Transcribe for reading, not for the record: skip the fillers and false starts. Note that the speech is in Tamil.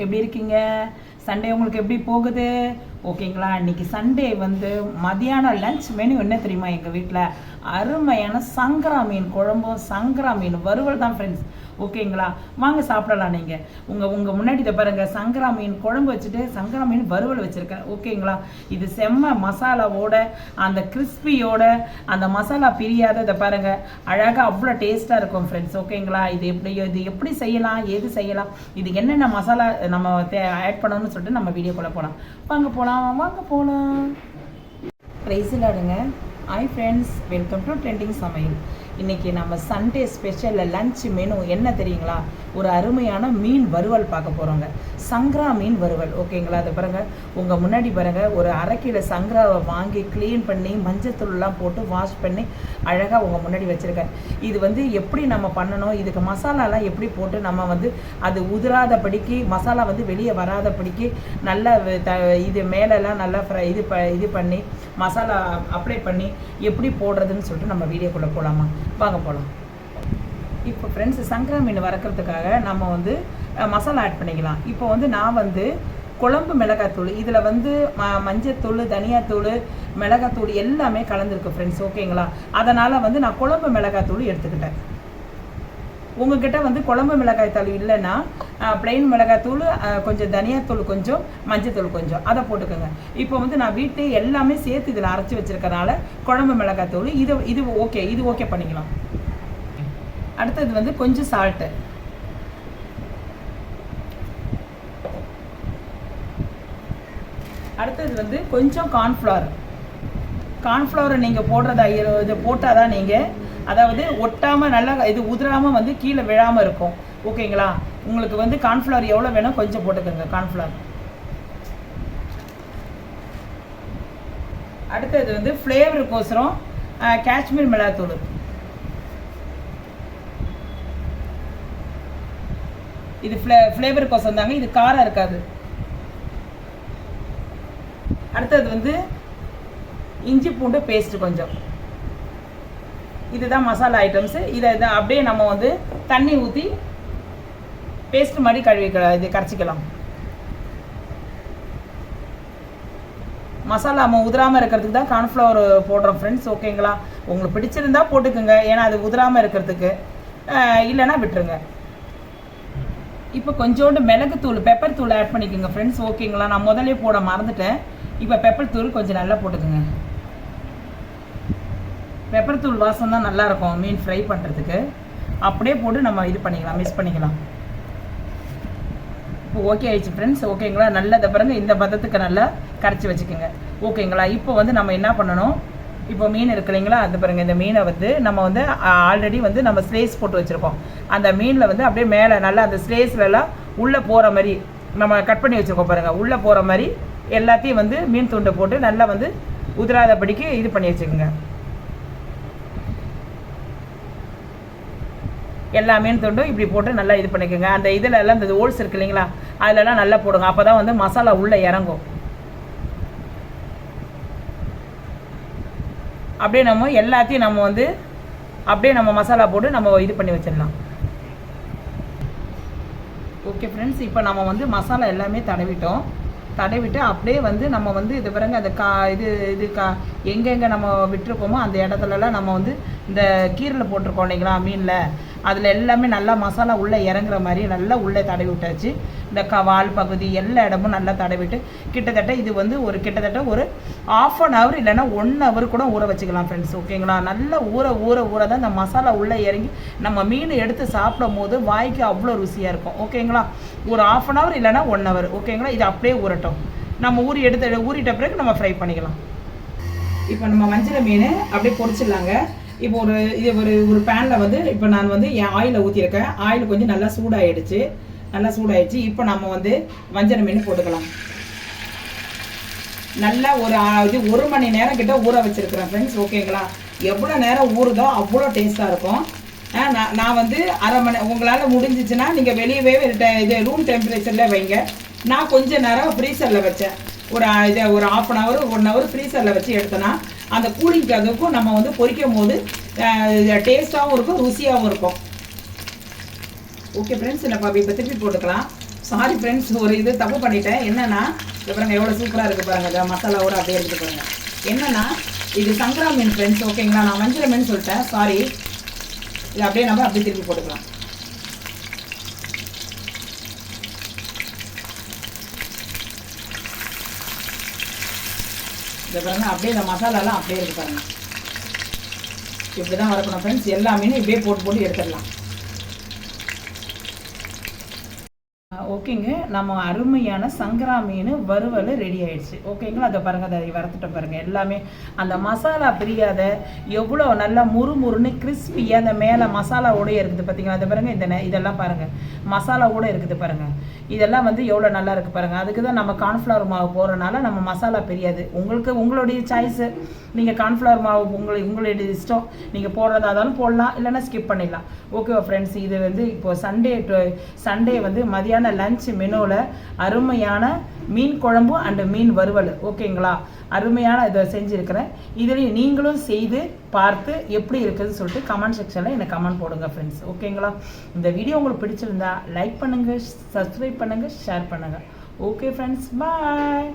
எப்படி இருக்கீங்க? சண்டே உங்களுக்கு எப்படி போகுது? ஓகேங்களா? இன்னைக்கு சண்டே வந்து மதியானம் லஞ்ச் மெனு என்ன தெரியுமா? எங்கள் வீட்டில் அருமையான சங்கரா மீன் குழம்பும் சங்கரா மீன் வறுவல் தான் ஃப்ரெண்ட்ஸ். ஓகேங்களா? வாங்க சாப்பிடலாம். நீங்கள் உங்கள் முன்னாடி இதை பாருங்கள், சங்கரா மீன் குழம்பு வச்சுட்டு சங்கரா மீன் வறுவல் வச்சுருக்கேன். ஓகேங்களா? இது செம்ம மசாலாவோட அந்த கிறிஸ்பியோட அந்த மசாலா பிரியாத இதை பாருங்கள், அழகாக அவ்வளோ டேஸ்ட்டாக இருக்கும் ஃப்ரெண்ட்ஸ். ஓகேங்களா? இது எப்படி செய்யலாம், எது செய்யலாம், இது என்னென்ன மசாலா நம்ம ஆட் பண்ணணும்னு சொல்லிட்டு நம்ம வீடியோக்குள்ளே போகலாம். வாங்க போகலாம். ப்ரைஸில் ஆடுங்க. Hi friends, welcome to trending சமையல். இன்றைக்கி நம்ம சண்டே ஸ்பெஷலில் லன்ச் மெனு என்ன தெரியுங்களா? ஒரு அருமையான மீன் வறுவல் பார்க்க போகிறோங்க. சங்கரா மீன் வறுவல். ஓகேங்களா? அதை பாருங்கள், உங்கள் முன்னாடி பாருங்கள், ஒரு 1/2 கிலோ சங்கராவை வாங்கி க்ளீன் பண்ணி மஞ்சத்தூள்லாம் போட்டு வாஷ் பண்ணி அழகாக உங்கள் முன்னாடி வச்சுருக்கேன். இது வந்து எப்படி நம்ம பண்ணணும், இதுக்கு மசாலாலாம் எப்படி போட்டு நம்ம வந்து அது உதிராதபடிக்கு, மசாலா வந்து வெளியே வராதபடிக்கு நல்லா இது மேலெல்லாம் நல்லா இது பண்ணி மசாலா அப்ளை பண்ணி எப்படி போடுறதுன்னு சொல்லிட்டு நம்ம வீடியோக்குள்ளே போகலாமா? வாங்க போகலாம். இப்போ ஃப்ரெண்ட்ஸ், சங்கரா மீன் வறுக்கிறதுக்காக நம்ம வந்து மசாலா ஆட் பண்ணிக்கலாம். இப்போ வந்து நான் வந்து குழம்பு மிளகாத்தூள், இதில் வந்து மஞ்சத்தூள், தனியாத்தூள், மிளகாத்தூள் எல்லாமே கலந்துருக்கு ஃப்ரெண்ட்ஸ். ஓகேங்களா? அதனால் வந்து நான் குழம்பு மிளகாத்தூள் எடுத்துக்கிட்டேன். உங்ககிட்ட வந்து குழம்பு மிளகாய் தூள் இல்லைன்னா பிளெயின் மிளகாத்தூள் கொஞ்சம், தனியாத்தூள் கொஞ்சம், மஞ்சத்தூள் கொஞ்சம், அதை போட்டுக்கோங்க. இப்போ வந்து நான் வீட்டு எல்லாமே சேர்த்து இதில் அரைச்சி வச்சுருக்கனால குழம்பு மிளகாத்தூள் இது ஓகே பண்ணிக்கலாம். அடுத்தது வந்து கொஞ்சம் சால்ட்டு, அடுத்தது வந்து கொஞ்சம் கார்ன்ஃப்ளவர் நீங்கள் போடுறதா இது போட்டால் தான் நீங்கள், அதாவது ஒட்டாமல் நல்லா இது உதிராமல் வந்து கீழே விழாமல் இருக்கும். ஓகேங்களா? உங்களுக்கு வந்து கார்ன்ஃப்ளவர் எவ்வளோ வேணும் கொஞ்சம் போட்டுக்கோங்க கார்ன்ஃப்ளவர். அடுத்தது வந்து ஃப்ளேவருக்கோசரம் காஷ்மீர் மிளகாத்தூள். இது ஃப்ளேவருக்கோசரம் தாங்க, இது காரம் இருக்காது. அடுத்தது வந்து இஞ்சி பூண்டு பேஸ்ட்டு கொஞ்சம். இதுதான் மசாலா ஐட்டம்ஸு. இதை அப்படியே நம்ம வந்து தண்ணி ஊற்றி பேஸ்ட் மாதிரி இது கரைச்சிக்கலாம். மசாலா நம்ம உதிராமல் இருக்கிறதுக்கு தான் கார்ன்ஃப்ளவர் போடுறோம் ஃப்ரெண்ட்ஸ். ஓகேங்களா? உங்களுக்கு பிடிச்சிருந்தா போட்டுக்கோங்க, ஏன்னா அது உதிராமல் இருக்கிறதுக்கு, இல்லைன்னா விட்டுருங்க. இப்போ கொஞ்சோண்டு மிளகுத்தூள், பெப்பர் தூள் ஆட் பண்ணிக்கோங்க ஃப்ரெண்ட்ஸ். ஓகேங்களா? நான் முதலே போட மறந்துட்டேன். இப்போ பெப்பர் தூள் கொஞ்சம் நல்லா போட்டுக்கோங்க. பெப்பர் தூள் வாசம் தான் நல்லாயிருக்கும் மீன் ஃப்ரை பண்ணுறதுக்கு. அப்படியே போட்டு நம்ம இது பண்ணிக்கலாம், மிக்ஸ் பண்ணிக்கலாம். இப்போ ஓகே ஆயிடுச்சு ஃப்ரெண்ட்ஸ். ஓகேங்களா? நல்லா இதை பாருங்க, இந்த பதத்துக்கு நல்லா கரைச்சி வச்சுக்கோங்க. ஓகேங்களா? இப்போ வந்து நம்ம என்ன பண்ணணும், இப்போ மீன் இருக்கு இல்லைங்களா, அது பாருங்கள், இந்த மீனை வந்து நம்ம வந்து ஆல்ரெடி வந்து நம்ம ஸ்லேஸ் போட்டு வச்சுருக்கோம். அந்த மீனில் வந்து அப்படியே மேலே நல்லா அந்த ஸ்லேஸ்லலாம் உள்ளே போகிற மாதிரி நம்ம கட் பண்ணி வச்சுருக்கோம் பாருங்கள். உள்ளே போகிற மாதிரி எல்லாத்தையும் வந்து மீன் துண்டை போட்டு நல்லா வந்து உதிராதபடிக்கு இது பண்ணி வச்சுக்கோங்க. எல்லா மீன் துண்டும் இப்படி போட்டு நல்லா இது பண்ணிக்கோங்க. அந்த இதில் எல்லாம் இந்த ஹோல்ஸ் இருக்கு இல்லைங்களா, அதிலெல்லாம் நல்லா போடுங்க. அப்போ தான் வந்து மசாலா உள்ளே இறங்கும். அப்படியே நம்ம எல்லாத்தையும் நம்ம வந்து அப்படியே நம்ம மசாலா போட்டு நம்ம இது பண்ணி வச்சிடலாம். ஓகே ஃப்ரெண்ட்ஸ், இப்போ நம்ம வந்து மசாலா எல்லாமே தடவிட்டு அப்படியே வந்து நம்ம வந்து இது பாருங்க, அந்த எங்கெங்கே நம்ம விட்டுருக்கோமோ அந்த இடத்துலலாம் நம்ம வந்து இந்த கீரையில் போட்டிருக்கோம் இல்லைங்களா மீனில், அதில் எல்லாமே நல்லா மசாலா உள்ளே இறங்குற மாதிரி நல்லா உள்ளே தடவி விட்டாச்சு. இந்த வால் பகுதி எல்லா இடமும் நல்லா தடவிட்டு கிட்டத்தட்ட இது வந்து கிட்டத்தட்ட ஒரு 1/2 hour இல்லைன்னா 1 hour கூட ஊற வச்சுக்கலாம் ஃப்ரெண்ட்ஸ். ஓகேங்களா? நல்லா ஊற தான் இந்த மசாலா உள்ளே இறங்கி நம்ம மீன் எடுத்து சாப்பிடும் போது வாய்க்கு அவ்வளோ ருசியாக இருக்கும். ஓகேங்களா? ஒரு 1/2 hour இல்லைன்னா 1 hour. ஓகேங்களா? இது அப்படியே ஊறட்டும். நம்ம ஊறிட்ட பிறகு நம்ம ஃப்ரை பண்ணிக்கலாம். இப்போ நம்ம வஞ்சிர மீன் அப்படியே பொரிச்சிடலாங்க. இப்போ ஒரு பேனில் வந்து இப்போ நான் வந்து என் ஆயிலை ஊற்றிருக்கேன். ஆயில் கொஞ்சம் நல்லா சூடாயிடுச்சு. இப்போ நம்ம வந்து வஞ்சர மீன் போட்டுக்கலாம். நல்லா ஒரு 1 மணி நேரம் கிட்ட ஊற வச்சிருக்கிறேன் ஃப்ரெண்ட்ஸ். ஓகேங்களா? எவ்வளோ நேரம் ஊறுதோ அவ்வளோ டேஸ்ட்டாக இருக்கும். நான் வந்து 1/2 மணி, உங்களால் முடிஞ்சிச்சுன்னா நீங்கள் வெளியவே இது ரூம் டெம்பரேச்சரில் வைங்க. நான் கொஞ்சம் நேரம் ஃப்ரீசரில் வச்சேன். ஒரு 1/2 hour 1 hour ஃப்ரீசரில் வச்சு எடுத்தோன்னா அந்த கூலிங்க்கு அதுக்கும் நம்ம வந்து பொரிக்கும் போது டேஸ்ட்டாகவும் இருக்கும், ருசியாகவும் இருக்கும். ஓகே ஃப்ரெண்ட்ஸ், நம்ம இப்போ திருப்பி போட்டுக்கலாம். சாரி ஃப்ரெண்ட்ஸ், ஒரு இது தப்பு பண்ணிட்டேன். என்னன்னா இது பாருங்க எவ்வளோ சூப்பராக இருக்குது பாருங்கள். இந்த மசாலாவோட அப்படியே இருக்குது பாருங்கள். என்னன்னா இது சங்கரா மீன் ஃப்ரெண்ட்ஸ், ஓகேங்களா. நான் மஞ்சள் மீன் சொல்லிட்டேன், சாரி. இது அப்படியே நம்ம அப்படியே திருப்பி போட்டுக்கலாம். இதை பாருங்க அப்படியே இந்த மசாலாலாம் அப்படியே இருக்கு பாருங்க. இப்படி தான் வறுக்கணும் ஃப்ரெண்ட்ஸ். எல்லா மீனும் இப்படியே போட்டு போட்டு எடுத்துடலாம். ஓகேங்க, நம்ம அருமையான சங்கரா மீன் வறுவல் ரெடி ஆயிடுச்சு. ஓகேங்களா, அதை பாருங்கள், அதை வறுத்துட்ட பாருங்கள். எல்லாமே அந்த மசாலா பிரியாத எவ்வளோ நல்லா முறுமுறுன்னு கிறிஸ்பியாக அந்த மேலே மசாலாவோடய இருக்குது பார்த்தீங்களா. அதை பாருங்கள், இதெல்லாம் பாருங்கள் மசாலாவோட இருக்குது பாருங்கள். இதெல்லாம் வந்து எவ்வளோ நல்லா இருக்குது பாருங்கள். அதுக்கு தான் நம்ம கார்ன்ஃப்ளவர் மாவு போடுறதுனால நம்ம மசாலா பிரியாது. உங்களுடைய சாய்ஸு, நீங்கள் கார்ன்ஃப்ளவர் மாவு உங்களுடைய இஷ்டம். நீங்கள் போடுறதா இருந்தாலும் போடலாம், இல்லைன்னா ஸ்கிப் பண்ணிடலாம். ஓகேவா ஃப்ரெண்ட்ஸ். இது வந்து இப்போது சண்டே வந்து மதியான லஞ்ச் மெனுவில் அருமையான மீன் குழம்பு அண்டு மீன் வறுவல், ஓகேங்களா. அருமையான இதை செஞ்சுருக்கிறேன். இதில் நீங்களும் செய்து பார்த்து எப்படி இருக்குதுன்னு சொல்லிட்டு கமெண்ட் செக்ஷனில் எனக்கு கமெண்ட் போடுங்க ஃப்ரெண்ட்ஸ், ஓகேங்களா. இந்த வீடியோ உங்களுக்கு பிடிச்சிருந்தா லைக் பண்ணுங்கள், சப்ஸ்கிரைப் பண்ணுங்கள், ஷேர் பண்ணுங்கள். ஓகே ஃப்ரெண்ட்ஸ், பாய்.